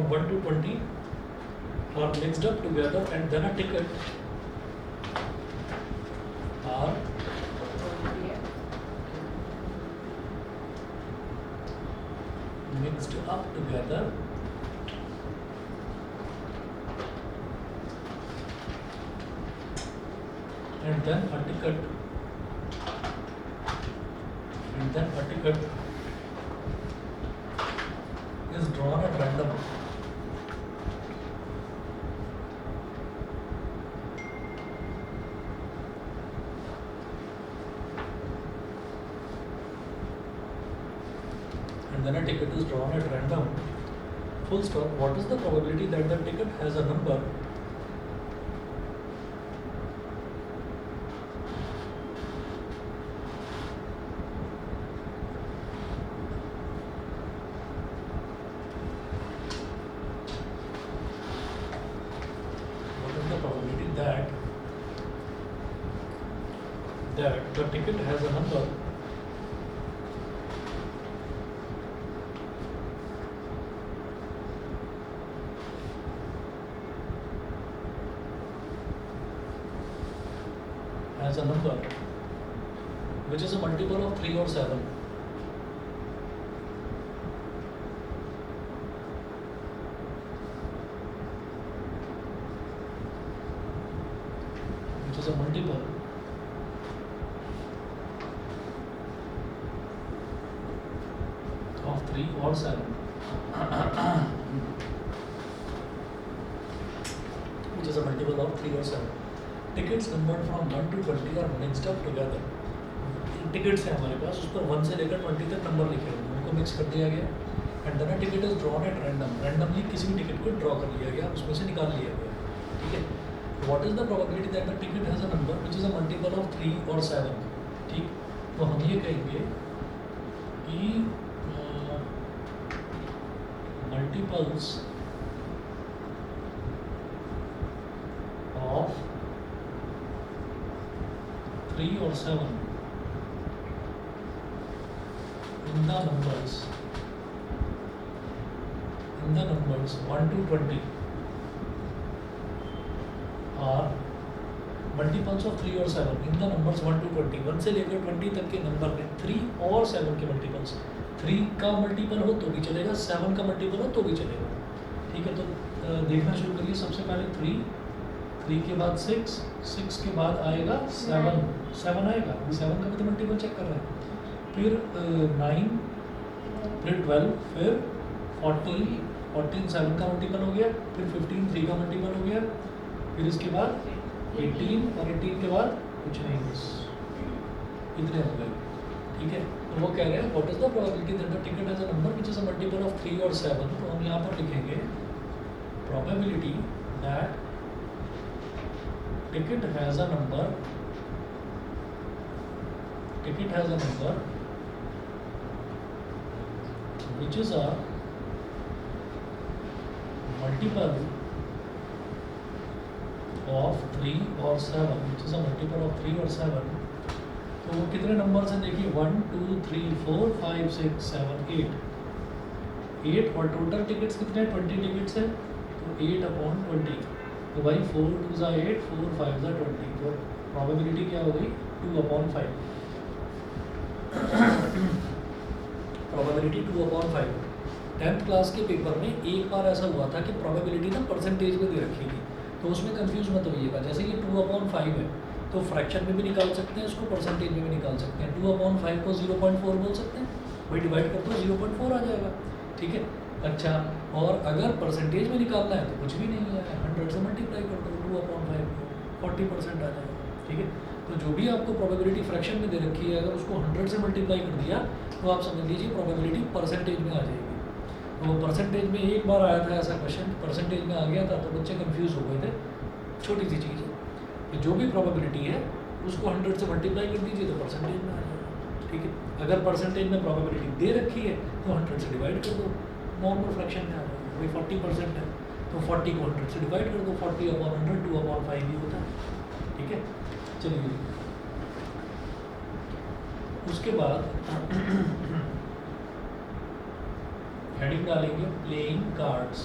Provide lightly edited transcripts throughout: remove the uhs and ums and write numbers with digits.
from 1 to 20 are mixed up together, and then a ticket are mixed up together and then a ticket is drawn at random. And then a ticket is drawn at random. Full stop. What is the probability that the ticket has a number that the ticket has a number which is a multiple of 3 or 7. Which is a multiple of 3 or 7. Which is a multiple of 3 or 7. Tickets numbered from 1 to 20 are mixed up together. Tickets हैं हमारे पास, उस पर 1 से लेकर 20 तक number लिखे हुए, उनको मिक्स कर दिया गया. And then a ticket is drawn at randomly किसी भी टिकट को ड्रॉ कर लिया गया, उसमें से निकाल लिया गया. ठीक है. What is the probability that the ticket has a number which is a multiple of 3 और 7. ठीक. तो हम ये कहेंगे कि मल्टीपल्स ऑफ 3 और 7 in the numbers 1 to 20 are multiples of 3 और 7 in the numbers 1 to 20. 1 से लेकर 20 तक के नंबर में 3 और 7 के मल्टीपल्स. 3 का मल्टीपल हो तो भी चलेगा, 7 का मल्टीपल हो तो भी चलेगा. ठीक है. तो देखना शुरू करिए. सबसे पहले 3 के बाद 6 के बाद आएगा 7 आएगा. 7 का भी तो मल्टीपल चेक कर रहे हैं. फिर 9, फिर 12, फिर 14 7 का मल्टीपल हो गया. फिर 15 3 का मल्टीपल हो गया. फिर इसके बाद 18 और 18 के बाद कुछ नहीं, बस इतने हो गए. ठीक है. तो वो कह रहे हैं what is the probability that the ticket has a number which is a multiple of 3 और 7. तो हम यहाँ पर लिखेंगे probability that ticket has a number which is a multiple of 3 और 7, which is a multiple of 3 और 7. तो कितने नंबर्स हैं देखिए, 1 2 3 4 5 6 7 8 और टोटल टिकट्स कितने हैं, 20 टिकट्स हैं. तो 8/20. तो भाई 4 2 ज़ा 8 4 5 ज़ा 20. तो प्रोबेबिलिटी क्या हो गई, 2/5. प्रोबेबिलिटी 2/5. 10th क्लास के पेपर में एक बार ऐसा हुआ था कि प्रोबेबिलिटी ना परसेंटेज में दे रखी थी, तो उसमें कंफ्यूज मत होइएगा. जैसे ये 2/5 है तो फ्रैक्शन में भी निकाल सकते हैं इसको, परसेंटेज में भी निकाल सकते हैं. 2/5 को 0.4 बोल सकते हैं, वही डिवाइड कर दो 0.4 आ जाएगा. ठीक है. अच्छा, और अगर परसेंटेज में निकालना है तो कुछ भी नहीं है, 100 से मल्टीप्लाई कर दो 2/5 को, 40% आ जाएगा. ठीक है. तो जो भी आपको प्रोबेबिलिटी फ्रैक्शन में दे रखी है, अगर उसको 100 से मल्टीप्लाई कर दिया तो आप समझ लीजिए प्रोबेबिलिटी परसेंटेज में आ जाएगी. तो परसेंटेज में एक बार आया था ऐसा क्वेश्चन, परसेंटेज में आ गया था तो बच्चे कंफ्यूज हो गए थे. छोटी सी चीज़ है कि जो भी प्रोबेबिलिटी है उसको 100 से मल्टीप्लाई कर दीजिए तो परसेंटेज में आ जाएगा. ठीक है. अगर परसेंटेज में प्रोबेबिलिटी दे रखी है तो 100 से डिवाइड कर दो, नॉर्मल फ्रैक्शन में आ जाएगा. वही 40% है तो 40 को 100 से डिवाइड कर दो, 40/100 2/5 ही होता है. ठीक है. चलिए उसके बाद हेडिंग डालेंगे प्लेइंग कार्ड्स.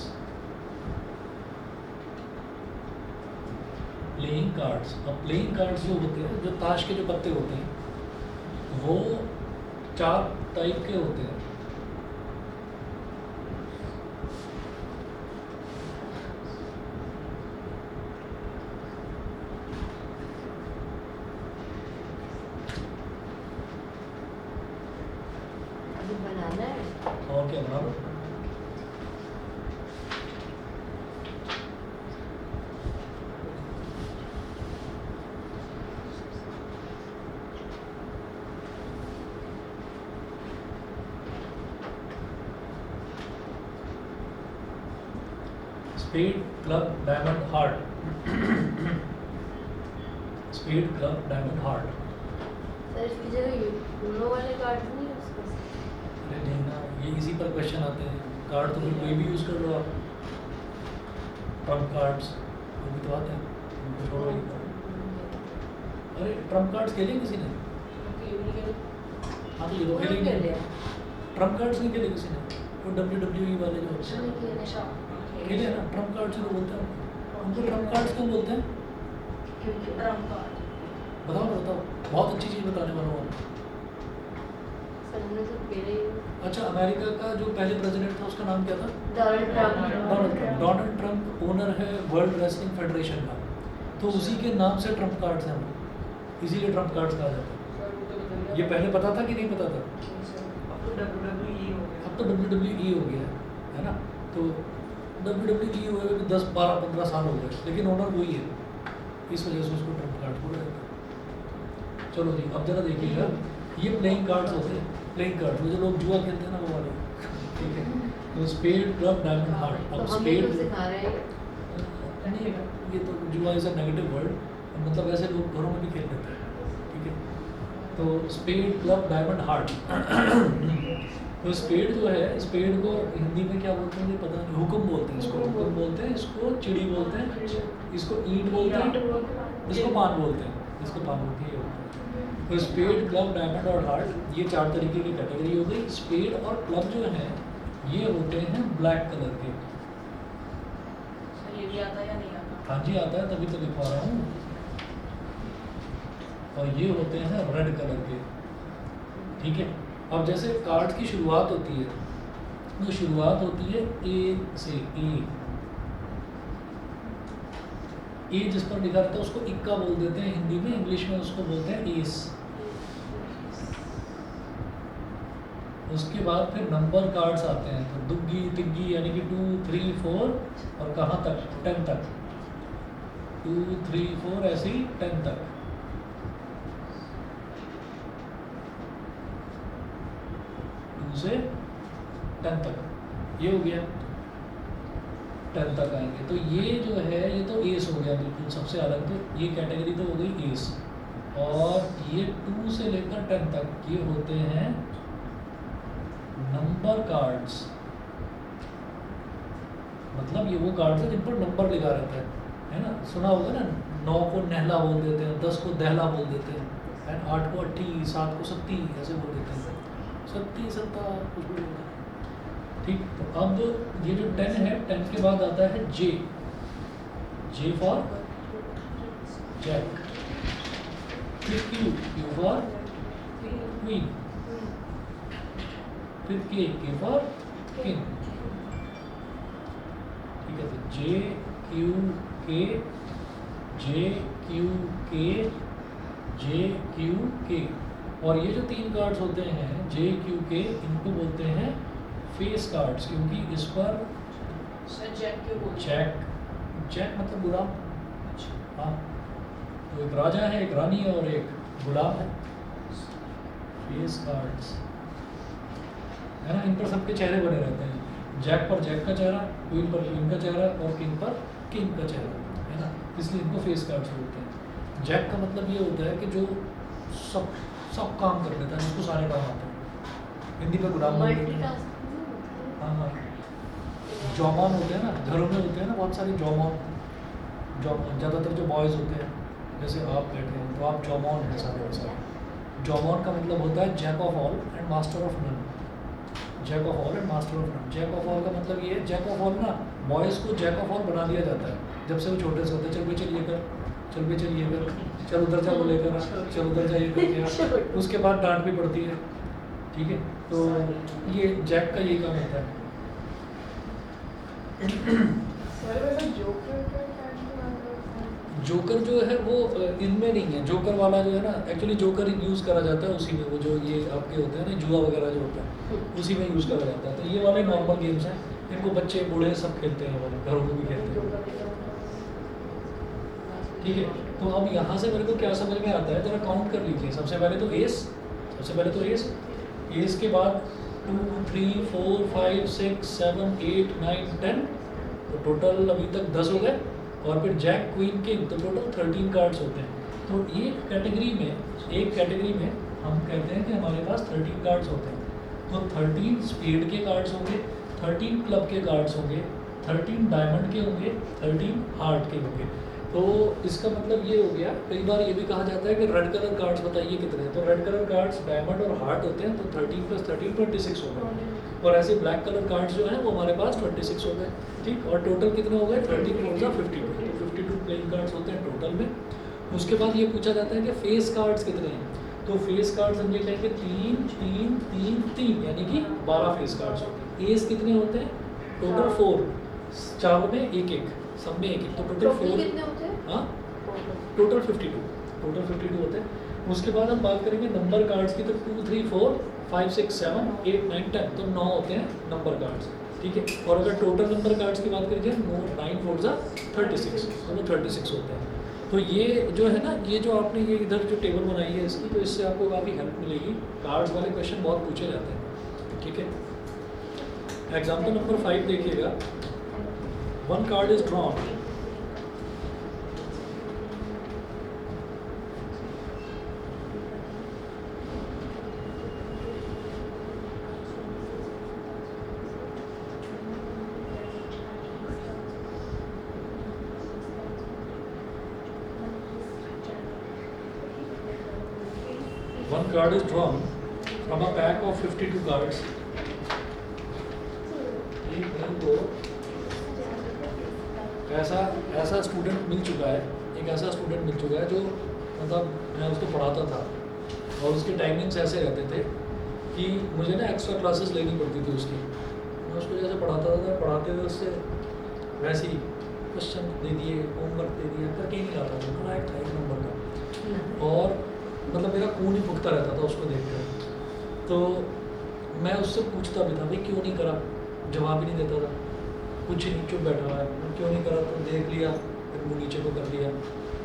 Playing cards. अब प्लेइंग कार्ड्स जो होते हैं, जो ताश के जो पत्ते होते हैं, वो 4 टाइप के होते हैं। अभी बनाना है। और क्या बना लो। Spade, club, diamond, heart. Spade, club, diamond, heart. Sir इसकी जगह यूनो वाले कार्ड नहीं यूज कर सकते? अरे नहीं ना, ये इसी पर क्वेश्चन आते हैं। कार्ड तो फिर कोई भी यूज़ कर लो आप। ट्रम्प कार्ड्स वो भी तो आते हैं, उनको छोड़ो ही। अरे ट्रम्प कार्ड्स खेले किसी ने? हाँ तो ये तो खेले ही नहीं। ट्रम्प कार्ड्स नहीं खेले किसी ने? वो WWE वाले जो होते हैं खेले हैं ना, ट्रम्प कार्ड्स जो बोलते हैं उनको ट्रम्प कार्ड्स क्यों बोलते हैं? बताओ ना बताओ, बहुत अच्छी चीज़ बताने वाला हूँ। अच्छा, अमेरिका का जो पहले प्रेसिडेंट था उसका नाम क्या था? Donald Trump. Donald Trump owner है वर्ल्ड रेसलिंग फेडरेशन का, तो उसी के नाम से ट्रम्प कार्ड्स हैं, इसीलिए ट्रम्प कार्ड्स कहा जाता है। ये पहले पता था कि नहीं पता था? अब तो WWE हो गया है ना, तो WWE हुए हुए 10, 12, 15 साल हो गए, लेकिन ओनर वही है, इस वजह से उसको ट्रम्प कार्ड बोला जाता है। चलो जी, अब जरा देखिएगा, ये प्लेइंग कार्ड्स होते हैं। प्लेइंग कार्ड्स वो जो लोग जुआ खेलते हैं ना, वो वाले, ठीक है। तो स्पेड, क्लब, डायमंड, हार्ट। अब स्पेड सिखा रहे हैं। नहीं, ये तो जुआ इज़ अ नेगेटिव वर्ड, मतलब ऐसे लोग घरों में भी खेल लेते हैं, ठीक है। तो स्पेड, क्लब, डायमंड, हार्ट। तो स्पेड जो है, स्पेड को हिंदी में क्या बोलते हैं मुझे पता नहीं, हुक्म बोलते हैं इसको, हुक्म बोलते हैं इसको, चिड़ी बोलते हैं इसको, ईंट बोलते हैं इसको, पान बोलते हैं इसको, पान बोलते हैं। तो स्पेड, क्लब, डायमंड और हार्ट, ये 4 तरीके की कैटेगरी हो गई। स्पेड और क्लब जो हैं ये होते हैं ब्लैक कलर के। ये भी आता है या नहीं आता? हाँ जी आता है, तभी तो लिखवा रहा हूँ। और ये होते हैं रेड कलर के, ठीक है। अब जैसे कार्ड की शुरुआत होती है, तो शुरुआत होती है ए से। ए जिस पर लिखा रहता है उसको इक्का बोल देते हैं हिंदी में, इंग्लिश में उसको बोलते हैं एस। उसके बाद फिर नंबर कार्ड्स आते हैं, तो दुग्गी तिग्गी यानी कि 2, 3, 4 और कहाँ तक, 10 तक। 2, 3, 4 ऐसे ही 10 तक। से 10 तक ये हो गया, 10 तक आएंगे। तो ये जो है ये तो एस हो गया बिल्कुल सबसे अलग, तो ये कैटेगरी तो हो गई एस। और ये 2 से लेकर 10 तक ये होते हैं नंबर कार्ड्स, मतलब ये वो कार्ड्स हैं जिन पर नंबर लिखा रहता है ना। सुना होगा ना, 9 को नहला बोल देते हैं, 10 को दहला बोल देते हैं, 8 को 80, 7 को 70 ऐसे बोल देते हैं, 70, 70 कुछ भी बोलते हैं, ठीक। तो अब ये जो 10 है, 10 के बाद आता है जे। जे फॉर जैक, फिर क्यू, क्यू फॉर क्वीन, फिर के फॉर किंग, ठीक है। तो जे क्यू के, जे क्यू के, जे क्यू के। और ये जो 3 कार्ड्स होते हैं जे क्यू के, इनको बोलते हैं फेस कार्ड्स, क्योंकि इस पर जैक क्यों बोलते हैं? जैक, जैक मतलब गुलाम। हाँ, तो एक राजा है, एक रानी है और एक गुलाम है। फेस कार्ड्स है ना, इन पर सबके चेहरे बने रहते हैं। जैक पर जैक का चेहरा, क्वीन पर क्वीन का चेहरा और किंग पर किंग का चेहरा, है ना, इसलिए इनको फेस कार्ड्स बोलते हैं। जैक का मतलब ये होता है कि जो सब काम कर लेता है, जिसको सारे काम आते हैं। हिंदी पे गुलाम बोलते हैं। मल्टीटास्किंग नहीं होता है। हाँ, जॉमॉन होते हैं ना, घरों में होते हैं ना बहुत सारे जॉमॉन। ज़्यादातर जो बॉयज़ होते हैं, जैसे आप बैठे हैं तो आप जॉमॉन हैं सारे के सारे। जॉमॉन का मतलब होता है jack of all and master of none. Jack of all and master of none. Jack of all का मतलब ये है, जैक ऑफ ऑल ना, बॉयज़ को जैक ऑफ ऑल बना दिया जाता है जब से वो छोटे से होते हैं। चल भाई चलिए कर, चल भी चलिए कर, चल उधर जा वो लेकर आ, चल उधर जा ये करके आ, उसके बाद डांट भी पड़ती है। ठीक है, तो ये जैक का यही काम होता है। सर वैसे जोकर का कार्ड की बात करते हैं। जोकर जो है वो इनमें नहीं है। जोकर वाला जो है ना, एक्चुअली जोकर यूज़ करा जाता है उसी में, वो जो ये आपके होते हैं ना जुआ वगैरह जो होता है उसी में यूज़ करा जाता है। तो ये वाले नॉर्मल गेम्स हैं, इनको बच्चे बूढ़े सब खेलते हैं, वाले घरों में भी खेलते हैं। ठीक है, तो अब यहाँ से मेरे को क्या समझ में आता है, जरा काउंट कर लीजिए। सबसे पहले तो एस, एस के बाद 2 3 4 5 6 7 8 9 10, तो टोटल अभी तक 10 हो गए। और फिर जैक क्वीन किंग, तो टोटल 13 कार्ड्स होते हैं। तो एक कैटेगरी में हम कहते हैं कि हमारे पास 13 कार्ड्स होते हैं। तो 13 स्पेड के कार्ड्स होंगे, 13 क्लब के कार्ड्स होंगे, 13 डायमंड के होंगे, 13 हार्ट के होंगे। तो इसका मतलब ये हो गया, कई बार ये भी कहा जाता है कि रेड कलर कार्ड्स बताइए कितने हैं। तो रेड कलर कार्ड्स डायमंड और हार्ट होते हैं, तो 13 + 13 26 हो गए। और ऐसे ब्लैक कलर कार्ड्स जो हैं वो हमारे पास 26 हो गए। ठीक, और टोटल कितने हो गए, 13 × 52, तो 52 प्लेइंग कार्ड्स होते हैं टोटल में। उसके बाद ये पूछा जाता है कि फेस कार्ड्स कितने हैं। तो फेस कार्ड्स हम ये कहेंगे 3 3 3 3, यानी कि 12 फेस कार्ड्स होते हैं। एस कितने होते हैं, टोटल 4, 4 में एक एक, सब में एक एक, तो टोटल 4। कितने होते हैं? हाँ, टोटल 52 होते हैं। उसके बाद हम बात करेंगे नंबर कार्ड्स की, तो 2 3 4 5 6 7 8 9 10, तो 9 होते हैं नंबर कार्ड्स। ठीक है, और अगर टोटल नंबर कार्ड्स की बात करें 9 4 जा 36, तो वो 36 होते हैं। तो ये जो है ना, ये जो आपने ये इधर जो टेबल बनाई है इसकी, तो इससे आपको काफ़ी हेल्प मिलेगी। कार्ड्स वाले क्वेश्चन बहुत पूछे जाते हैं। ठीक है, एग्जाम्पल नंबर 5 देखिएगा। 1 card is drawn, one card is drawn from a pack of 52 cards. एक मेरे को ऐसा स्टूडेंट मिल चुका है, जो मतलब मैं उसको पढ़ाता था और उसके टाइमिंग्स ऐसे रहते थे कि मुझे ना एक्स्ट्रा क्लासेस लेनी पड़ती थी उसकी। मैं उसको जैसे पढ़ाता था, पढ़ाते हुए उससे वैसे ही क्वेश्चन दे दिए, होमवर्क दे दिया, करके ही नहीं लाता था। बड़ा एक था एक नंबर का, और मतलब मेरा खून ही फुकता रहता था उसको देख कर। तो मैं उससे पूछता भी था, भाई क्यों नहीं करा, जवाब ही नहीं देता था, कुछ नहीं, चुप बैठा हुआ है, क्यों नहीं करा। तो देख लिया, फिर मुँह नीचे को कर लिया।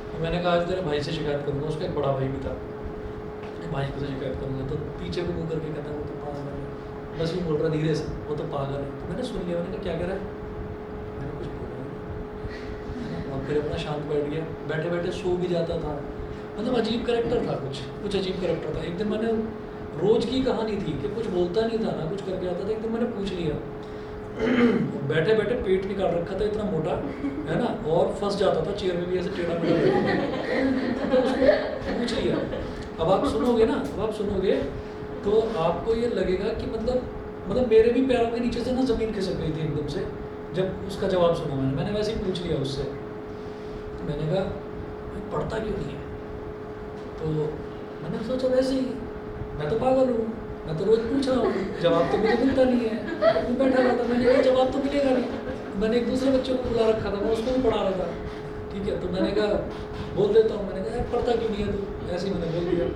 तो मैंने कहा आज तेरे भाई से शिकायत करूँगा। उसका एक बड़ा भाई भी था, भाई को से शिकायत करूँगा। तो पीछे को मुँह करके कहता है वो तो पागल है, बस ये बोल रहा धीरे से, वो तो पागल है। तो मैंने सुन लिया, मैंने कहा क्या कह रहा है, मैंने कुछ बोला नहीं। और फिर अपना शांत बैठ गया, बैठे बैठे सो भी जाता था। मतलब अजीब करेक्टर था, कुछ अजीब करेक्टर था। एक दिन मैंने, रोज की कहानी थी कि कुछ बोलता नहीं था ना कुछ करके आता था। एक दिन मैंने पूछ लिया, बैठे बैठे पेट निकाल रखा था इतना मोटा, है ना, और फंस जाता था चेयर में भी ऐसे टेढ़ा मेढ़ा। तो उसको पूछ लिया। अब आप सुनोगे तो आपको ये लगेगा कि मतलब मेरे भी पैरों के नीचे से ना ज़मीन खिसक गई थी एकदम से जब उसका जवाब सुना मैंने वैसे ही पूछ लिया उससे। मैंने कहा पढ़ता क्यों नहीं है। तो मैंने सोचा वैसे ही, मैं तो पागल हूँ, मैं तो रोज़ पूछ रहा हूँ, जवाब तो मुझे मिलता नहीं है। मैं बैठा रहा था, मैंने कहा जवाब तो मिलेगा नहीं। मैंने एक दूसरे बच्चों को बुला रखा था, मैं उसको भी पढ़ा रहा था। ठीक है, तो मैंने कहा बोल देता हूँ। मैंने कहा यार पढ़ता क्यों नहीं है तू, ऐसे ही मैंने बोल दिया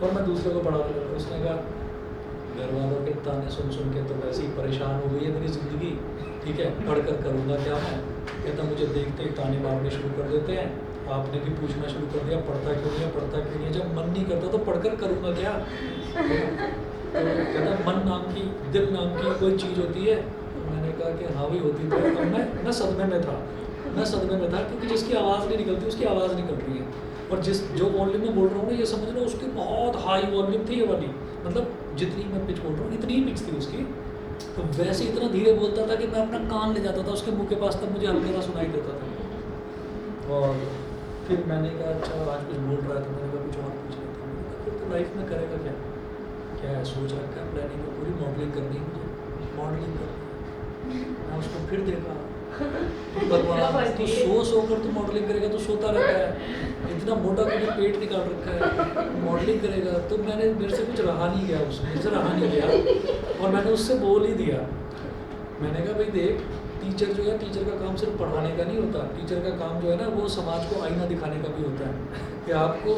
और मैं दूसरे को पढ़ा रहा था। उसने कहा घर वालों के ताने सुन के तो वैसे ही परेशान हो गई है मेरी ज़िंदगी। ठीक है, पढ़ कर करूँगा क्या मैं। कहता मुझे देखते ही ताने मारने शुरू कर देते हैं, आपने भी पूछना शुरू कर दिया पढ़ता क्यों नहीं है। जब मन नहीं करता तो पढ़कर करूँगा क्या। तो कहता मन नाम की, दिल नाम की कोई चीज़ होती है। मैंने कहा कि हाँ भी होती तो है। मैं सदमे में था क्योंकि जिसकी आवाज़ नहीं निकलती उसकी आवाज़ निकल रही है, और जो वॉल्यूम में बोल रहा हूँ ना, ये समझ लो उसकी बहुत हाई वॉल्यूम थी ये वाली, मतलब जितनी मैं पिच बोल रहा हूँ इतनी ही पिच थी उसकी। तो वैसे इतना धीरे बोलता था कि मैं अपना कान ले जाता था उसके मुंह के पास, तब मुझे हल्का सा सुनाई देता था। और फिर मैंने कहा अच्छा आज कुछ बोल रहा है, तो मैंने कहा कुछ और पूछ लेता हूँ। फिर तो लाइफ में करेगा क्या है, सोच रखा है प्लानिंग में पूरी मॉडलिंग करनी है, मुझे मॉडलिंग करनी है। मैं उसको फिर देखा, भगवान, तो सो कर तो मॉडलिंग करेगा तो सोता रहता है, इतना मोटा तूने पेट निकाल रखा है, मॉडलिंग करेगा। तो मेरे से कुछ रहा नहीं गया, उसमें मेरे से रहा नहीं गया और मैंने उससे बोल ही दिया। मैंने कहा भाई देख, टीचर जो है, टीचर का काम सिर्फ पढ़ाने का नहीं होता, टीचर का काम जो है ना वो समाज को आईना दिखाने का भी होता है, कि आपको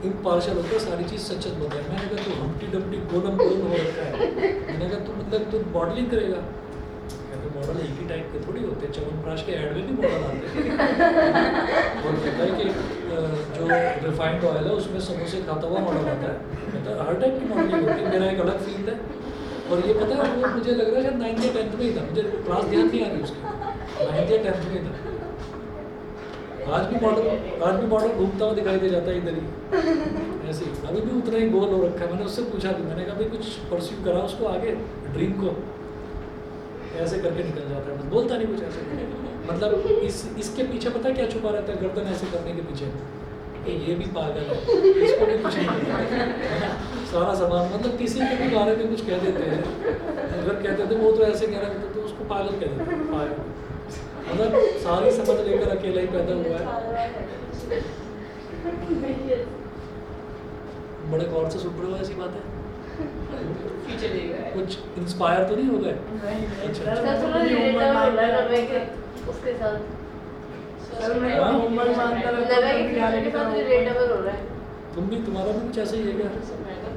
इम्पार्शल होकर सारी चीज़ सच सच बताए। मैंने कहा तू हम्टी डम्टी गोलम गोल हो रखा है, मैंने कहा तू मतलब तू मॉडलिंग करेगा? कहते मॉडल एक ही टाइप के थोड़ी होते, च्यवनप्राश के ऐड में भी मॉडल आते हैं और कहता है कि जो रिफाइंड ऑयल है उसमें समोसे खाता हुआ मॉडल आता है। कहता है हर टाइप की मॉडलिंग होती है, मेरा एक अलग फील्ड है। और ये पता है वो मुझे लग रहा है शायद 9th या 10th में ही था, मुझे क्लास ध्यान नहीं आ रही उसकी, 9th या 10th में ही था। आज भी मॉडल घूमता हुआ दिखाई दे जाता है इधर ही ऐसे ही, अभी भी उतना ही गोल हो रखा है। मैंने उससे पूछा भी, मैंने कहा भाई कुछ परस्यू करा उसको आगे ड्रीम को, ऐसे करके निकल जाता है, बस बोलता नहीं कुछ ऐसे। मतलब इसके पीछे पता है क्या छुपा रहता है, गर्दन ऐसे करने के पीछे कि ये भी पागल है, इसको भी कुछ नहीं पता है ना, सारा सामान। मतलब किसी के भी बारे में कुछ कह देते हैं, अगर कहते थे वो तो ऐसे कह रहा था तो उसको पागल कह देते हैं, पागल। मतलब सारी समझ लेकर अकेला ही पैदा हुआ है। बड़े गौर से सुन रहे हो, ऐसी बात है? कुछ इंस्पायर तो नहीं हो गए? अच्छा उसके साथ तुम भी, तुम्हारा भी कुछ ऐसा ही है क्या?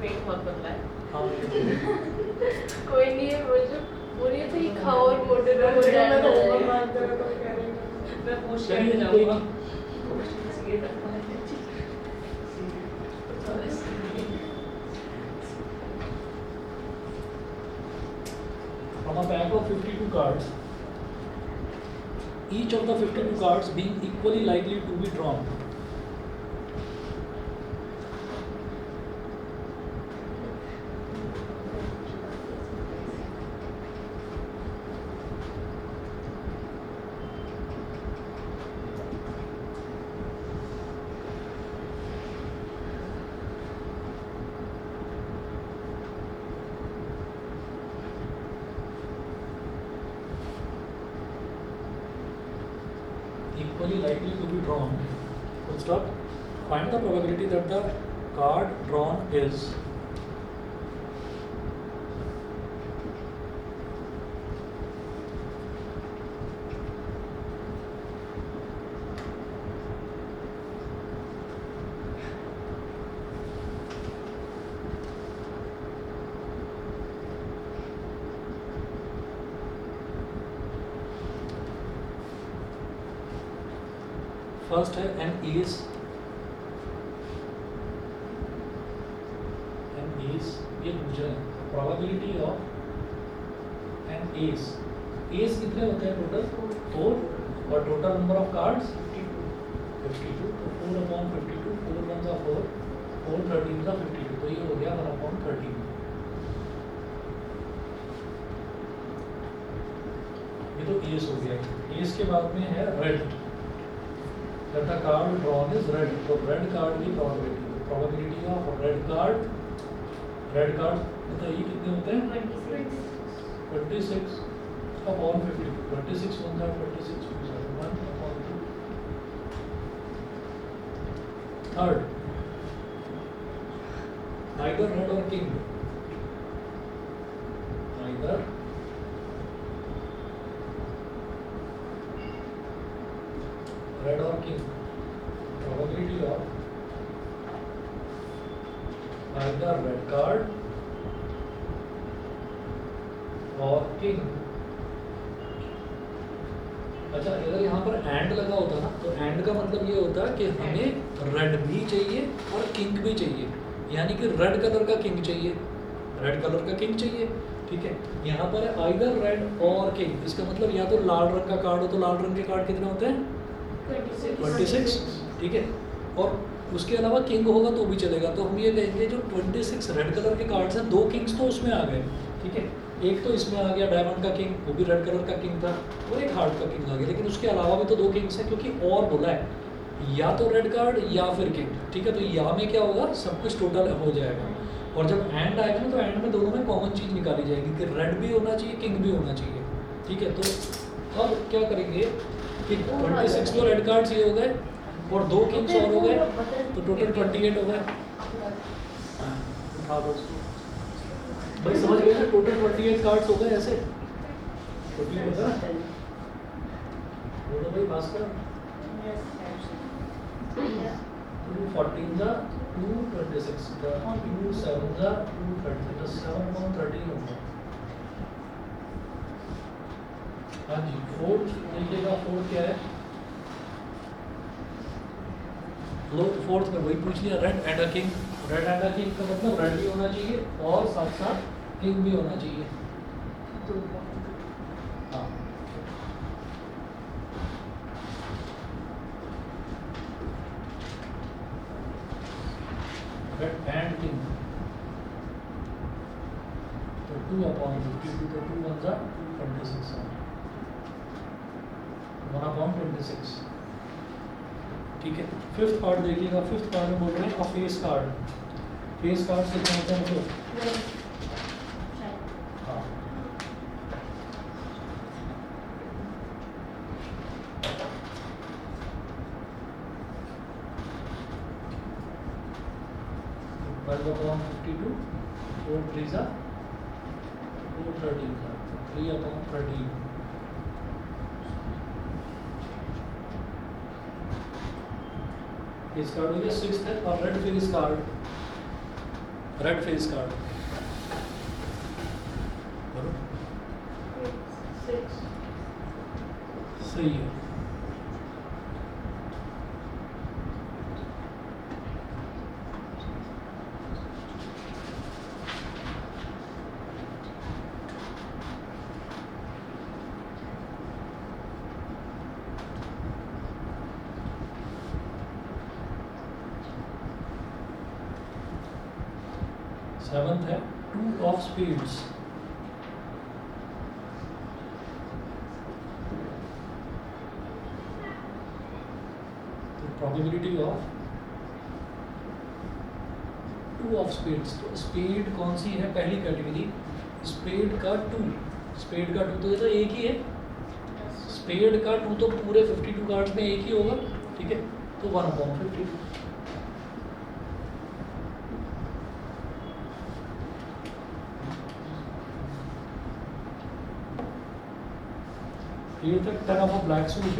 पेट बहुत पतला है। हाँ कोई नहीं है, बोलिए तो ये खाओ और मोटे रहो। मैं पूछ चलिए, के कोई जाऊंगा। From a pack of 52 cards, each of the 52 cards being equally likely to be drawn. Equally likely to be drawn. Full stop. Find the probability that the card drawn is first है N S ये पूछ रहे हैं probability of N S कितने होते हैं total? 4 और total number of cards 52 तो 4/52 4 1 का 4 4 13 का 52 तो ये हो गया 1/13। ये तो एस हो गया। एस के बाद में है red, that the card drawn is red, तो रेड कार्ड की probability of रेड कार्ड बताइए कितने होते हैं? 26 upon 50, 26 1 था 26 1/2। Third either red or king, either red or king, probability of either red card or king। अच्छा, अगर यहाँ पर एंड लगा होता ना तो एंड का मतलब ये होता है कि हमें रेड भी चाहिए और किंग भी चाहिए, यानी कि रेड कलर का किंग चाहिए, रेड कलर का किंग चाहिए। ठीक है, यहाँ पर है आइदर रेड और किंग, इसका मतलब या तो लाल रंग का कार्ड हो तो लाल रंग के कार्ड कितने होते हैं? 26। ठीक है, और उसके अलावा किंग होगा तो भी चलेगा। तो हम ये कहेंगे जो 26 रेड कलर के कार्ड्स हैं, 2 किंग्स तो उसमें आ गए। ठीक है, एक तो इसमें आ गया डायमंड का किंग, वो भी रेड कलर का किंग था, और एक हार्ट का किंग आ गया, लेकिन उसके अलावा भी तो 2 किंग्स हैं, क्योंकि और बोला है या तो रेड कार्ड या फिर किंग। ठीक है, तो या में क्या होगा, सब कुछ टोटल हो जाएगा, और जब एंड आएगा ना तो एंड में दोनों में कॉमन चीज़ निकाली जाएगी कि रेड भी होना चाहिए, किंग भी होना चाहिए। ठीक है, तो अब क्या करेंगे कि 26 तो रेड कार्ड्स ये हो गए और 2 किंग्स और हो गए, तो टोटल 28 हो गए। उठा दो उसको। भाई समझ गए ना, टोटल 28 कार्ड्स हो गए ऐसे। तो ठीक होता है, बोलो भाई पास कर। 2 14 जा 2 26 जा 2 7 जा 2 30 तो 7 13 होगा। हाँ जी, फोर्थ देखिएगा, फोर्थ क्या है? लो फोर्थ में वही पूछ लिया, red and a king. Red and a king का मतलब रेड भी होना चाहिए और साथ साथ किंग भी होना चाहिए। हाँ, रेड एंड किंग तो 2/52 तो 2 1 जा 26 1/26। ठीक है, फिफ्थ कार्ड देखिएगा। फिफ्थ कार्ड में बोल रहे हैं फेस कार्ड। फेस कार्ड से क्या होता है मतलब? हाँ, Twelve upon 52, 4 3 जा 4 13 जा 3/13। फेस कार्ड हो गया सिक्स्थ है। और red face card, red face card सही है। सेवंथ है 2 of speeds. Probability of 2 of speeds. तो स्पीड कौन सी है? पहली कैटेगरी स्पेड का 2। स्पेड का 2 तो जैसा एक ही है, स्पेड का 2 तो पूरे 52 कार्ड्स में एक ही होगा। ठीक है, तो 1/52। ये तक 10 of a black suit.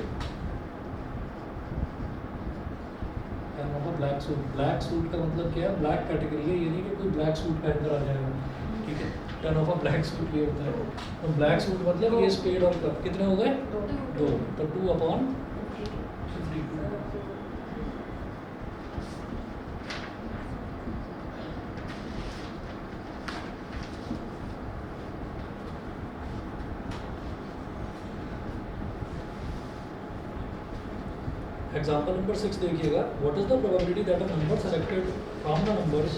10 of a black suit. Black suit का मतलब क्या है? ब्लैक कैटेगरी है, ये नहीं कि कोई ब्लैक सूट पहनकर आ जाएगा। ठीक है, 10 ऑफ अ ब्लैक सूट ये होता है। तो ब्लैक सूट मतलब ये स्पेड और कप कितने हो गए? 2। तो 2/52। एग्जाम्पल नंबर 6 देखिएगा। What is the probability that a number selected from the numbers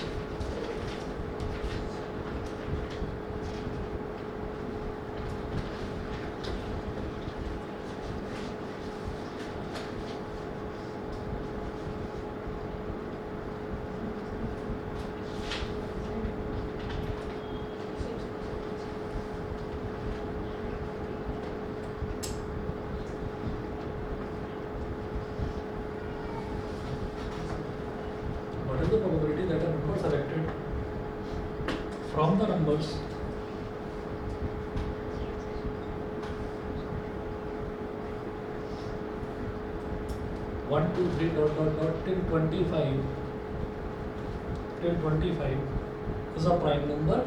what is the probability that a number selected from the numbers one, two, three, dot, dot, dot, till 25 is a prime number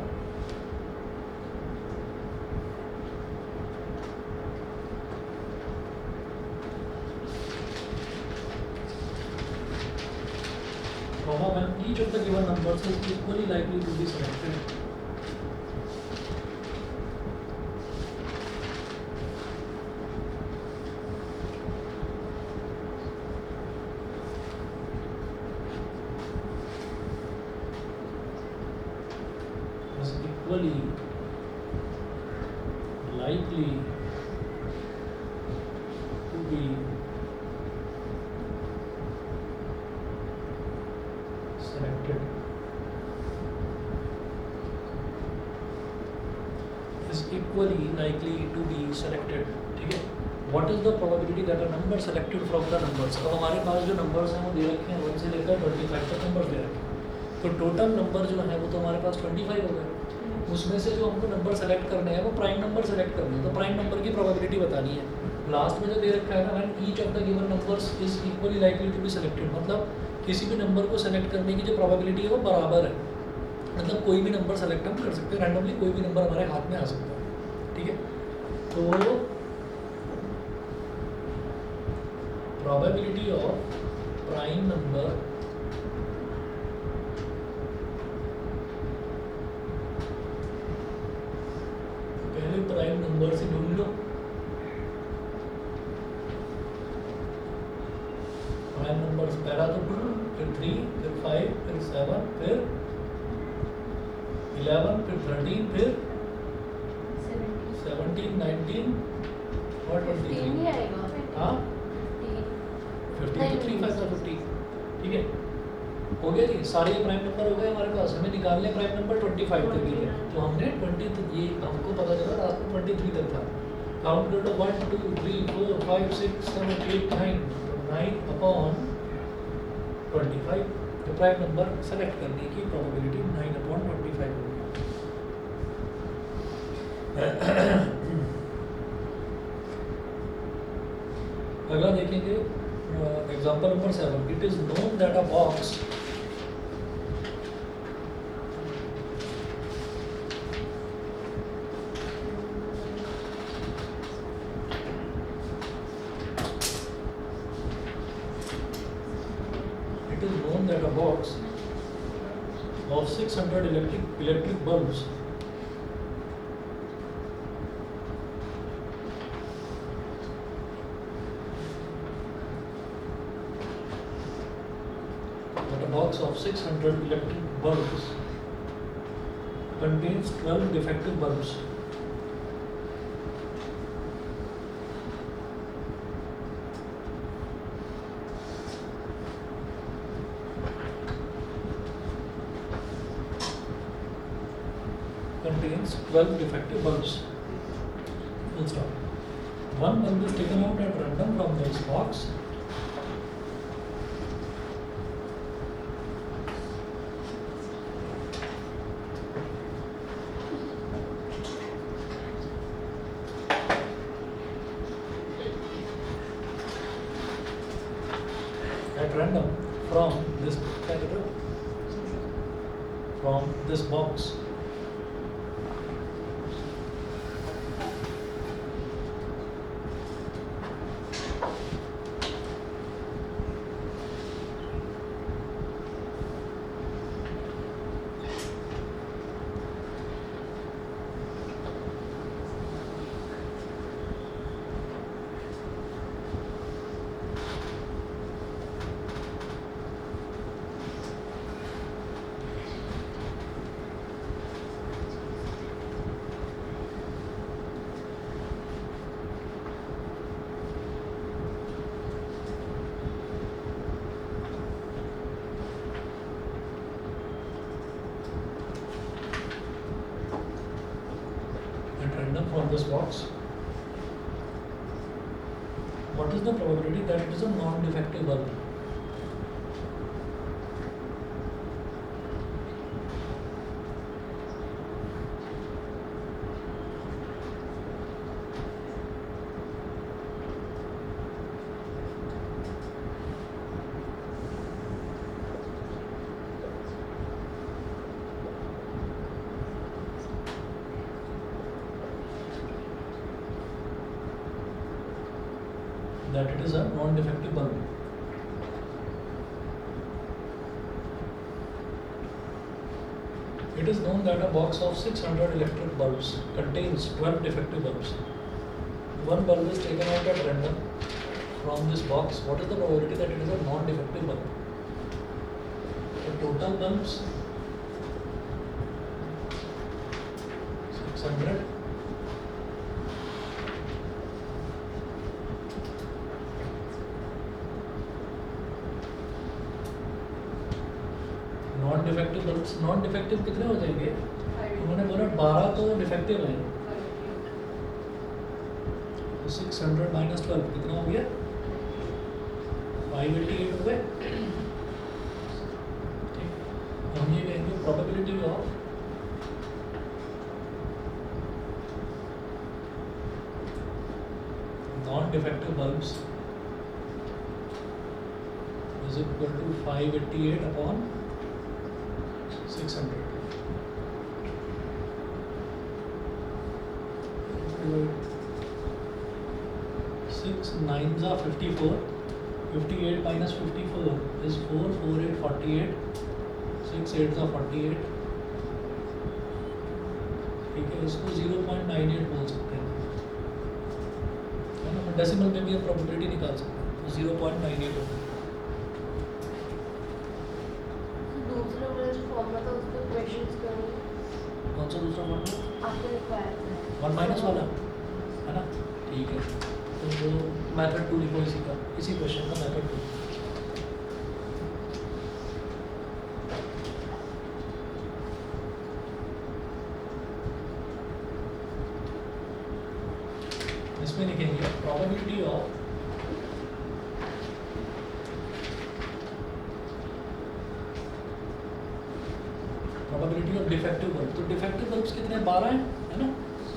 comma when each of the given numbers is equally likely to be selected. Is equally likely to be selected. Is equally likely to be selected. ठीक है, what is the probability that a number selected from the numbers. अब हमारे पास जो numbers हैं वो दे रखे हैं 1 से लेकर 25 तक नंबर दे रखे हैं, तो टोटल नंबर जो है वो तो हमारे पास 25 हो गए। उसमें से जो हमको नंबर सेलेक्ट करने हैं वो प्राइम नंबर सेलेक्ट करने हैं, तो प्राइम नंबर की प्रोबेबिलिटी बतानी है। लास्ट में जो दे रखा है ना, when each of the given numbers is equally likely to be selected, मतलब किसी भी नंबर को सेलेक्ट करने की जो प्रोबेबिलिटी है वो बराबर है, मतलब कोई भी नंबर सेलेक्ट हम कर सकते हैं रैंडमली, कोई भी नंबर हमारे हाथ में आ सकता है, ठीक है। तो प्रोबेबिलिटी ऑफ प्राइम नंबर पहले प्राइम नंबर से ढूंढ लो, प्राइम नंबर पहला तो 2, फिर 3, फिर 5, फिर 7, फिर 11, फिर 13, फिर 17, 19 और 15 23। ही आएगा। हाँ 15 15 तो 3 5 का 50, ठीक है। हो गया जी, सारे प्राइम नंबर हो गए हमारे पास। हमें निकालने प्राइम नंबर 25 तक के लिए, तो हमने 20, ये हमको पता चला रात में 23 तक था। काउंट कर लो 1 2 3 4 5 6 7 8 9 अपॉन 25, तो प्राइम नंबर सेलेक्ट करने की प्रोबेबिलिटी 9/25 होगी। अगला देखेंगे example number 7। It is known that a box of 600 electric bulbs that a box of 600 electric bulbs contains 12 defective bulbs. Contains 12 defective bulbs. Full stop. One bulb is taken out at random from this box. At random from this box. From this box, what is the probability that it is a non-defective bulb? That it is a non-defective bulb. It is known that a box of 600 electric bulbs contains 12 defective bulbs. One bulb is taken out at random from this box. What is the probability that it is a non-defective bulb? The total bulbs 600. Non defective bulbs, non defective कितने हो जाएंगे? उन्होंने बोला 12 तो defective हैं, तो 600 minus 12 कितना हो गया? 588 हो गए। ठीक, हम ये कहेंगे probability of non defective bulbs is equal to 588 upon 600। 6 9s are 54, 58 minus 54 is 4, 4 8 48, 6 8s are 48। ठीक है, इसको 0.98 बोल सकते हैं, है ना। डेसिमल में भी हम प्रोबेबिलिटी निकाल सकते हैं, तो 0.98 होगा। दूसरा वाला जो फॉर्मूला था उस पर क्वेश्चंस करो। कौन सा दूसरा फॉर्मूला? आपने लिखवाया था 1 माइनस वाला, है ना। ठीक है, तो वो मेथड 2 लिखो इसी का, इसी क्वेश्चन का मेथड 2। इसमें लिखेंगे प्रोबेबिलिटी ऑफ डिफेक्टिव बल्ब। तो डिफेक्टिव बल्ब्स कितने? 12 हैं, है ना।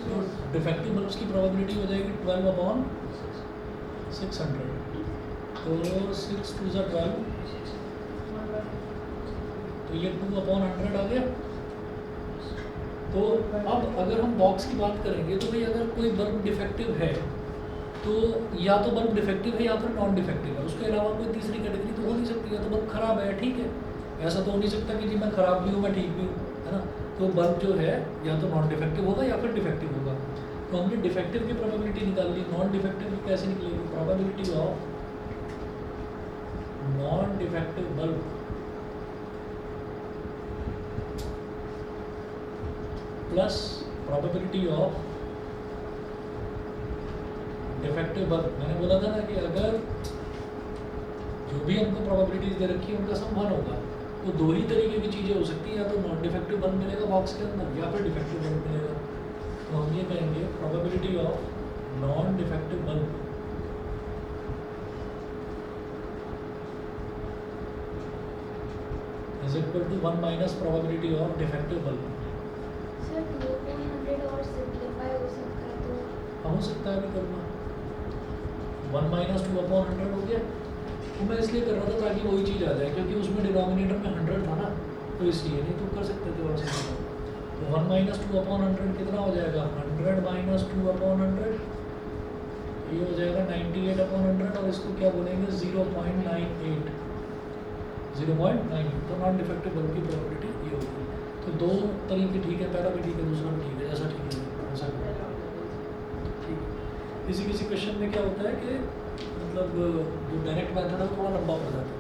तो डिफेक्टिव बल्ब्स की प्रोबेबिलिटी हो जाएगी 12 अपॉन 600। तो 6 2 ज़ा 12, तो ये 2 अपॉन 100 आ गया। तो अब अगर हम बॉक्स की बात करेंगे तो भाई अगर कोई बल्ब डिफेक्टिव है तो या तो बल्ब डिफेक्टिव है या फिर नॉन डिफेक्टिव है, उसके अलावा कोई तीसरी कैटेगरी तो हो नहीं सकती। या तो बल्ब खराब है, ठीक है, ऐसा तो हो नहीं सकता कि जी मैं खराब भी हूँ मैं ठीक भी हूँ, है ना। तो बल्ब जो है या तो नॉन डिफेक्टिव होगा या फिर डिफेक्टिव होगा। तो हमने डिफेक्टिव की प्रोबेबिलिटी निकाल ली, नॉन डिफेक्टिव की कैसे निकलेगी? Probability of non defective bulb plus probability of defective bulb. मैंने बोला था ना कि अगर जो भी हमको प्रोबेबिलिटीज दे रखी है उनका सम 1 होगा, तो दो ही तरीके की चीज़ें हो सकती हैं, या तो नॉन डिफेक्टिव बल्ब मिलेगा बॉक्स के अंदर या फिर डिफेक्टिव बल्ब मिलेगा। तो हम ये कहेंगे probability of non defective bulb is equal to 1 minus probability of defective bulb. Sir 200 और सिंपलीफाई हो सकता है तो हो सकता है भी करना। 1 माइनस 2 अपॉन 100 हो गया। तो मैं इसलिए कर रहा था ताकि वही चीज़ आ जाए, क्योंकि उसमें डिनोमिनेटर में 100 था ना, तो इसलिए नहीं तो कर सकते थे और से। तो 1 माइनस 2 अपॉन 100 कितना हो जाएगा? 100 माइनस 2 अपॉन 100, ये हो जाएगा 98 अपॉन 100, और इसको क्या बोलेंगे? 0.98। 0.98। तो नॉन डिफेक्टिव बल्ब की प्रोबेबिलिटी ये होगी। तो दो तरीके ठीक है, पहला भी ठीक है दूसरा भी ठीक है, जैसा ठीक है वैसा ठीक। किसी किसी क्वेश्चन में क्या होता है कि मतलब जो डायरेक्ट मेथड है वो थोड़ा लंबा पड़ जाता है,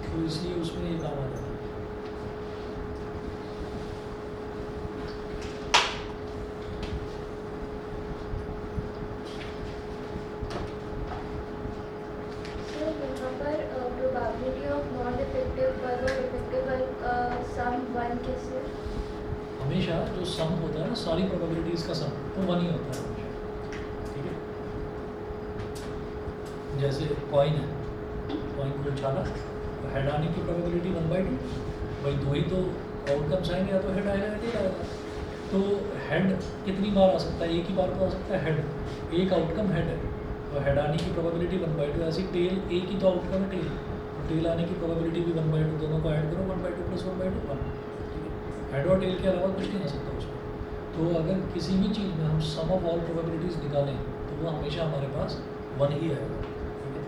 तो इसलिए उसमें ये काम आ जाता है। सर यहाँ पर probability of non defective bulb और डिफेक्टिव बल्ब का सम 1 कैसे? हमेशा जो सम होता है ना, सारी प्रोबेबिलिटीज़ का सम वो 1 ही होता है हमेशा, ठीक है। जैसे कॉइन है, कॉइन को उछाला तो हेड आने की प्रोबेबिलिटी 1/2, भाई दो ही तो आउटकम्स आएंगे, या तो हेड आएगा या टेल आएगा। तो हेड कितनी बार आ सकता है? एक ही बार तो आ सकता है हेड, एक आउटकम हेड है, तो हेड आने की प्रोबेबिलिटी 1/2। ऐसी टेल एक ही तो आउटकम है टेल, तो टेल आने की प्रोबेबिलिटी भी 1/2, दोनों को ऐड करो 1/2 प्लस 1/2 1। हेड और टेल के अलावा कुछ नहीं आ सकता उसमें। तो अगर किसी भी चीज़ में हम सम ऑफ ऑल प्रोबेबिलिटीज़ निकालें तो वो हमेशा हमारे पास 1 ही आएगा, ठीक है।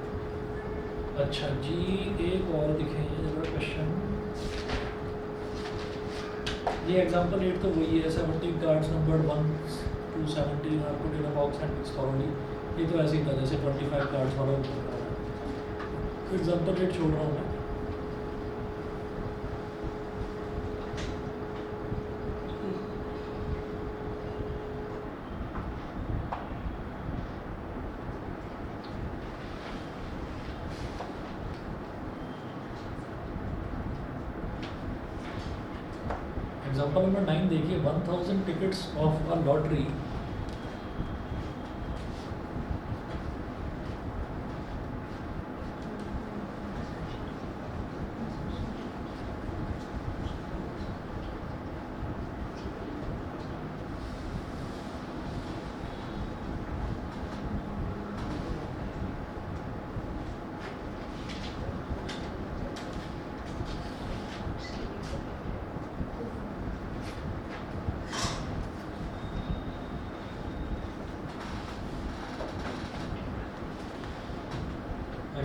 अच्छा जी, एक और दिखेंगे जरा क्वेश्चन। ये एग्जांपल 8 तो वही है, 70 cards number 1 to 70 are put in a box and mix thoroughly. ये तो ऐसे ही था जैसे 25 कार्ड्स वाला होता है। एग्जांपल 8 छोड़ रहा हूँ मैं। एग्जाम्पल नंबर 9 देखिए, 1000 tickets of a lottery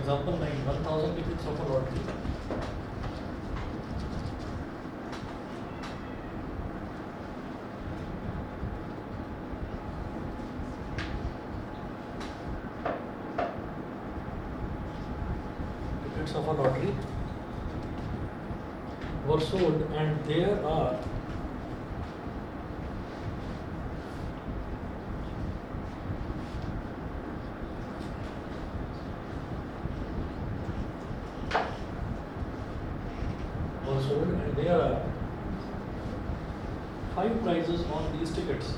Example 9, 1000 tickets of a lottery. Tickets of a lottery were sold, and there are 5 prizes on these tickets.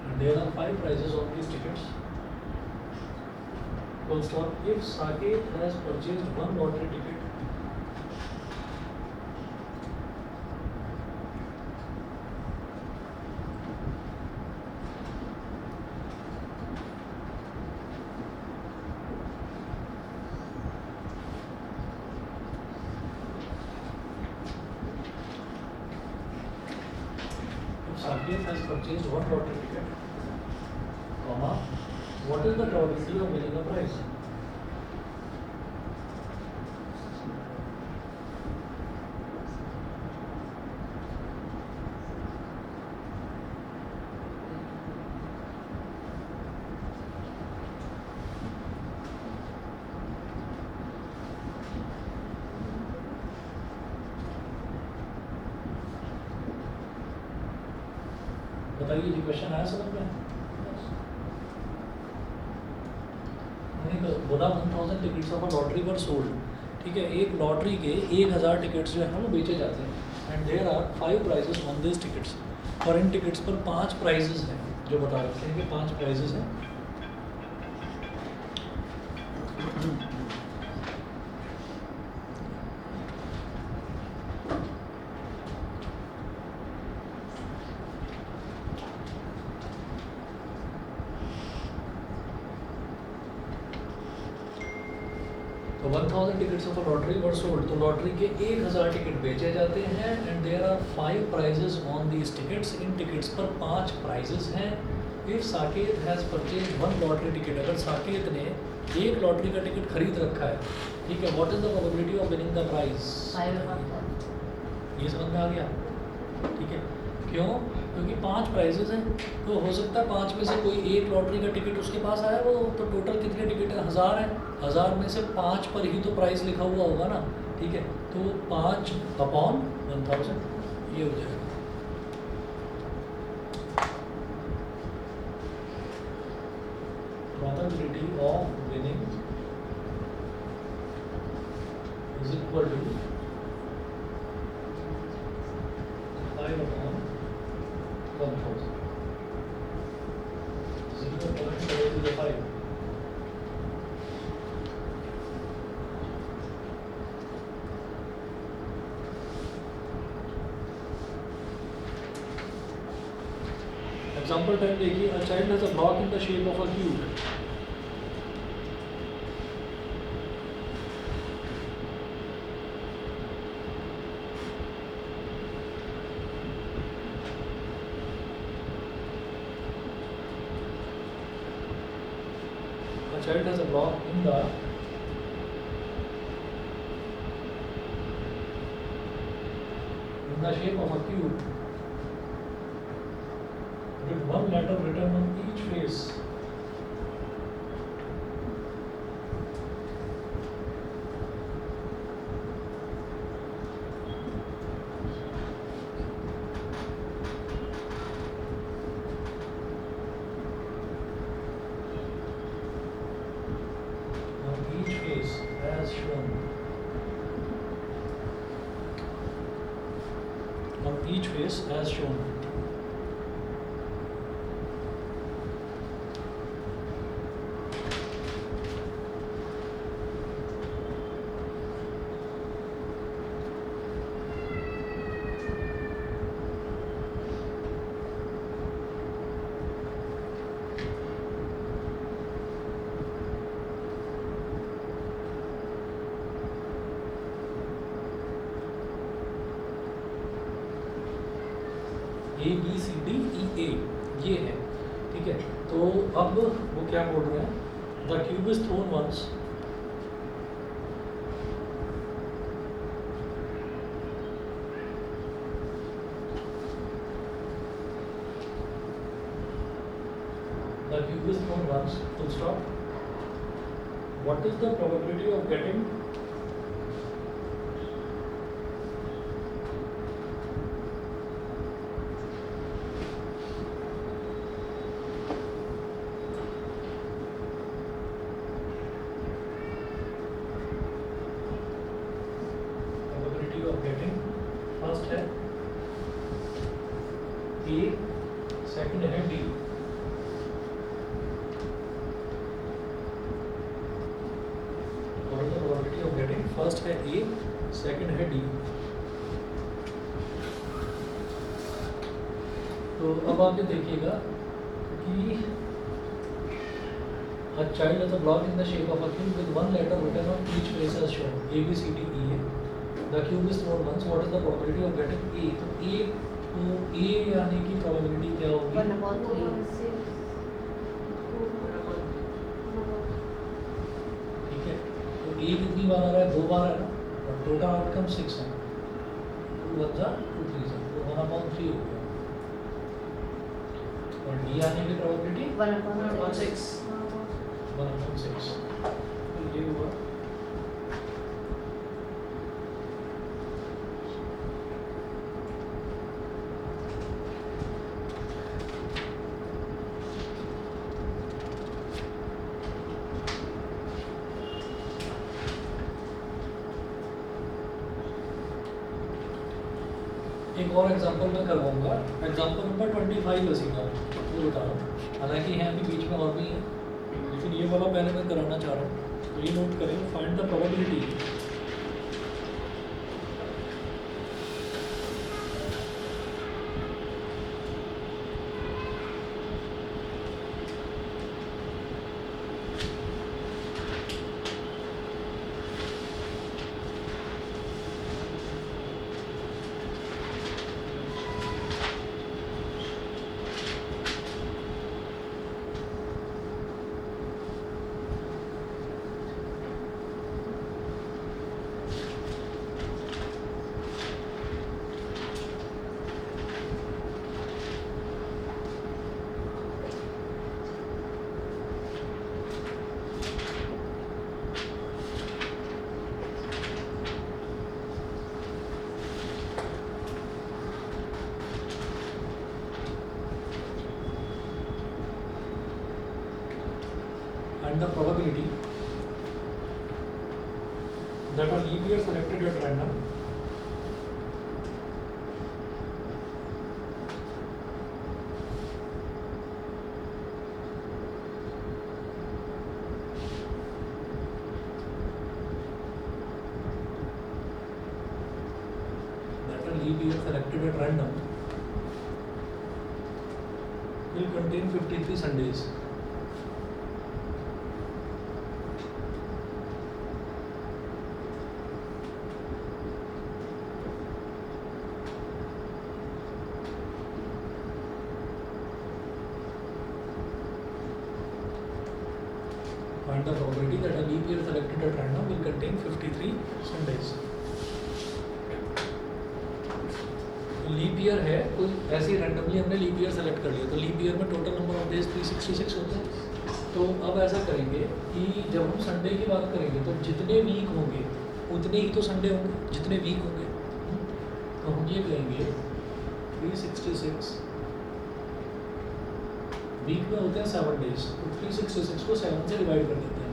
And there are 5 prizes on these tickets. Full stop. If Saket has purchased one lottery ticket, Saket has purchased one lottery ticket, comma, what is the probability of winning a prize? बताइए जी, question आया समझ में? बोला 1000 tickets of a lottery were sold, ठीक है, एक lottery के 1000 tickets जो है वो बेचे जाते हैं, and there are 5 prizes on this tickets, और इन टिकट्स पर 5 प्राइजेस हैं जो बता रखे हैं कि 5 प्राइजेस हैं। तो 1000 tickets of a lottery were sold, तो लॉटरी के 1000 टिकट बेचे जाते हैं, and there are 5 prizes on these tickets, इन टिकट्स पर 5 प्राइजेस हैं। If Saket has purchase one lottery ticket, अगर साकेत ने एक लॉटरी का टिकट खरीद रखा है, ठीक है, what is the probability of winning the prize? ये समझ में आ गया, ठीक है। क्यों? क्योंकि 5 प्राइजेस हैं, तो हो सकता है 5 में से कोई एक लॉटरी का टिकट उसके पास आया, वो तो टोटल कितने टिकट है? 1000 है, 1000 में से 5 पर ही तो प्राइस लिखा हुआ होगा ना, ठीक है, तो 5 अपॉन 1000 ये हो जाएगा। Probability of winning is equal to 5 upon 1000. 0.5. Example 10 देखिए, a child has a block in the shape of a cube. A child has a block in the shape of a cube with one letter written on each face. On each face as shown. On each face as shown. अब वो क्या बोल रहे हैं, the cube is thrown once the cube is thrown once, full stop. What is the probability of getting first है ए, second है D. Probability of getting first है ए, second है डी। तो अब आप ये देखिएगा कि a child has a block in the shape of a cube with one letter written on each face as shown, A B C D E A. The cube is thrown once. What is the probability of getting A? तो A आने की probability क्या होगी? 1/3 ठीक है, तो A कितनी बार आ रहा है? 2 बार है ना, और टोटल आउटकम 6 है। 2 1 2 3 तो 1/3 हो गया। और D आने की probability 1/6 1/6। तो ये हुआ एक और एग्जांपल मैं करवाऊंगा। एग्जांपल नंबर 25 है सीधा, वो बता रहा हूँ। हालांकि है अभी बीच में और भी है, लेकिन ये वाला पहले मैं कराना चाह रहा हूँ। तो ये नोट करें, find the probability and the probability that a leap year selected at random will contain 53 Sundays. Find the probability that a leap year selected at random will contain 53 Sundays. Leap year है, कोई ऐसे ही randomly हमने leap year select कर लिया, तो leap year में total number of days 366 होते हैं। तो अब ऐसा करेंगे कि जब हम संडे की बात करेंगे तो जितने वीक होंगे उतने ही तो संडे होंगे, जितने वीक होंगे। तो हम ये कहेंगे 366 वीक में होते हैं 7 डेज, तो 366 को 7 से डिवाइड कर देते हैं।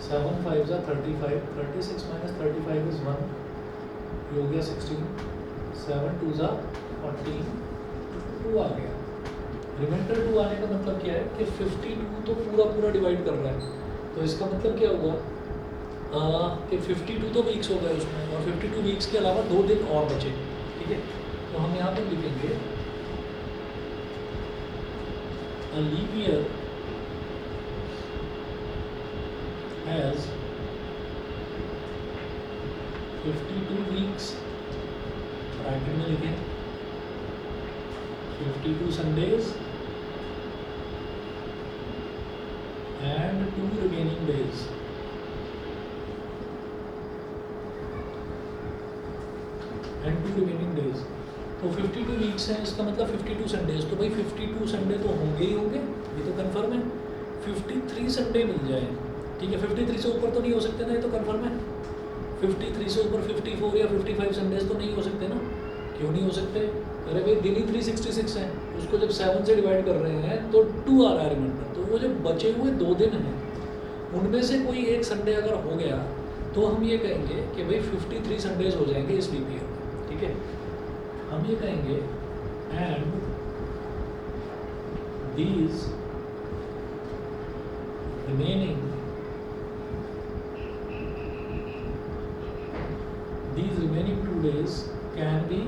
7 5 35, 36 माइनस 35 इज 1, ये हो गया 16, 7 2 14, 2 आ गया। रिमाइंडर 2 आने का मतलब क्या है कि 52 तो पूरा डिवाइड कर रहा है, तो इसका मतलब क्या हुआ कि 52 तो वीक्स हो गए उसमें, और 52 वीक्स के अलावा 2 दिन और बचे। ठीक है, तो हम यहाँ पर लिखेंगे a leap year has 52 weeks, bracket में लिखें 52 Sundays and 2 remaining days. And 2 remaining days. तो 52 वीक्स हैं, इसका मतलब 52 संडेज। तो भाई 52 संडे तो होंगे ही होंगे, ये तो कंफर्म है। 53 संडे मिल जाए, ठीक है। 53 से ऊपर तो नहीं हो सकते ना, ये तो कंफर्म है। 53 से ऊपर 54 या 55 संडेज तो नहीं हो सकते ना। क्यों नहीं हो सकते? अरे भाई दिन ही 366 है, उसको जब 7 से डिवाइड कर रहे हैं तो 2 आ रहा है रिमाइंडर। तो वो जो बचे हुए 2 दिन हैं, उनमें से कोई एक संडे अगर हो गया तो हम ये कहेंगे कि भाई 53 संडेज हो जाएंगे इस लीप ईयर में, ठीक है। हम ये कहेंगे and these remaining 2 days can be,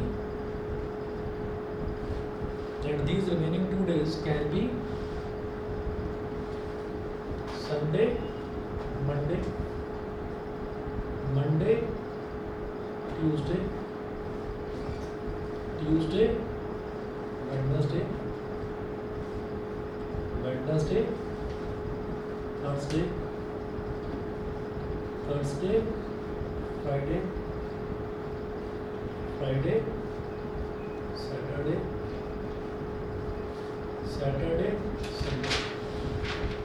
and these remaining 2 days can be Sunday, Monday, Tuesday, Wednesday, Thursday, Friday, Saturday, Sunday।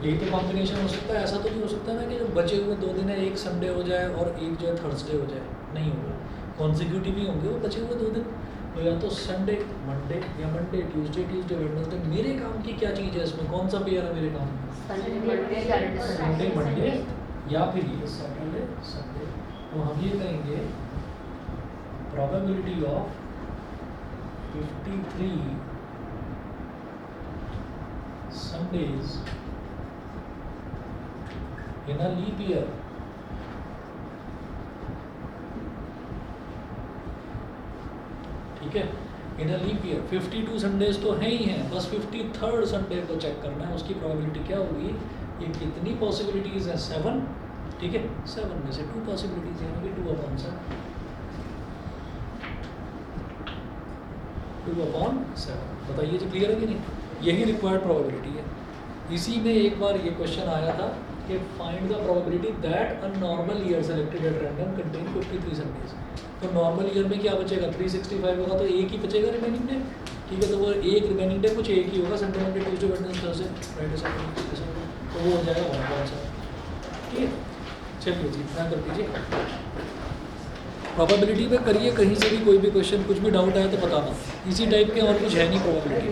यही तो कॉम्बिनेशन हो सकता है। ऐसा तो नहीं हो सकता ना कि जो बचे हुए 2 दिन है, एक संडे हो जाए और एक जो है थर्सडे हो जाए, नहीं होगा। कॉन्सिक्यूटिव ही होंगे वो बचे हुए 2 दिन। तो या तो संडे मंडे, या मंडे ट्यूसडे, वेडनेसडे। मेरे काम की क्या चीज़ है इसमें, कौन सा पेयर है मेरे काम में? संडे मंडे, या फिर ये सैटरडे संडे। तो हम ये कहेंगे probability of 53 Sundays in a leap year ठीक है। In a leap year 52 Sundays तो हैं ही हैं, बस 53rd संडे को चेक करना है, उसकी प्रोबेबिलिटी क्या होगी। ये कितनी पॉसिबिलिटीज़ हैं? 7, ठीक है। 7 में से 2 पॉसिबिलिटीज़ यानी कि 2/7, 2/7। बताइए जी, क्लियर है कि नहीं? यही रिक्वायर्ड प्रोबेबिलिटी है। इसी में एक बार ये क्वेश्चन आया था कि find the probability that a normal year selected at random contain 53 Sundays. तो नॉर्मल ईयर में क्या बचेगा? 365 होगा, तो एक ही बचेगा रिमेनिंग डे, ठीक है। तो वो एक रिमेनिंग डे कुछ एक ही होगा, Sunday Monday Tuesday Wednesday Thursday Friday Saturday, तो वो हो जाएगा 1/7, ठीक है। चलिए जी, इतना कर दीजिए। प्रोबेबिलिटी पे करिए, कहीं से भी कोई भी क्वेश्चन कुछ भी डाउट आया तो बताना। इसी टाइप के और कुछ है नहीं प्रोबेबिलिटी।